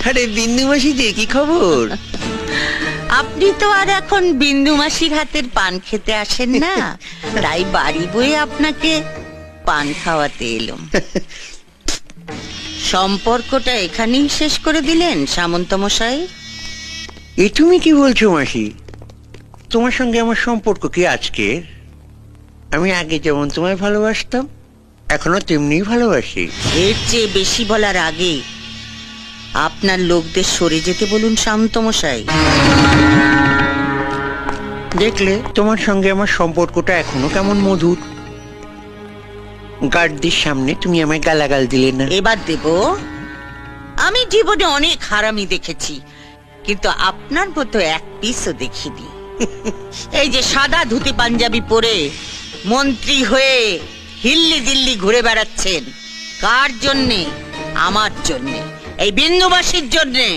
আরে বিন্দু মাসি যে কি খবর? আপনি তো আর এখন বিন্দু মাসির হাতের পান খেতে আসেন না, তাই বাড়ি বয়ে আপনাকে পান খাওয়াতে এলাম। সম্পর্কটা এখানেই শেষ করে দিলেন সামন্ত মশাই? এ তুমি কি বলছো মাসি? তোমার সঙ্গে আমার সম্পর্ক কি আজকের? আমি আগে যেমন তোমায় ভালোবাসতাম এখনো তেমনি ভালোবাসি। এর চেয়ে বেশি বলার আগে আপনার লোকদের সরে যেতে বলুন সামন্ত মশাই। দেখলে তোমার সঙ্গে আমার সম্পর্কটা এখনো কেমন মধুর। গার্ডদের সামনে তুমি আমায় গালাগাল দিলে না। এবার দেব। আমি জীবনে অনেক হারামি দেখেছি, কিন্তু আপনার মতো এক পিসও দেখিনি। এই যে সাদা ধুতি পাঞ্জাবি পরে মন্ত্রী হয়ে হিল্লি দিল্লি ঘুরে বেড়াচ্ছেন, কার জন্যে? আমার জন্যে, এই বিন্দুবাসীর জন্যে।